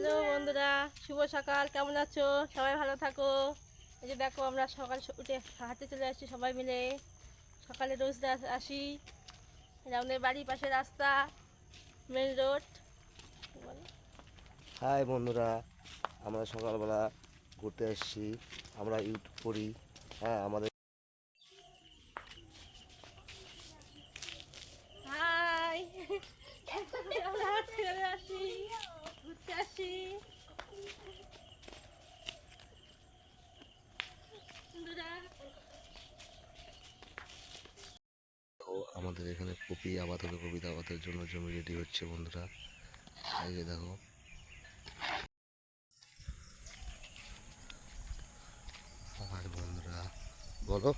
Hello বন্ধুরা, শুভ সকাল। কেমন আছো? সবাই ভালো থাকো। এই যে দেখো, আমরা সকাল উঠে হাঁটতে চলে আসছি সবাই মিলে। সকালে রোজ আসি। এটা আমাদের বাড়ির পাশে রাস্তা, মেন রোড। হাই বন্ধুরা, আমরা সকালবেলা ঘুরতে এসেছি। আমরা ইউটিউব করি। হ্যাঁ, আমাদের হাই, আমরা হাঁটতে চলে আসি, ঘুরতে আসি বন্ধুরা। আমাদের এখানে কপি আবাদ হবে, কপি আবাদের জন্য জমি রেডি হচ্ছে বন্ধুরা। এই যে দেখো, হাই বন্ধুরা, বলো।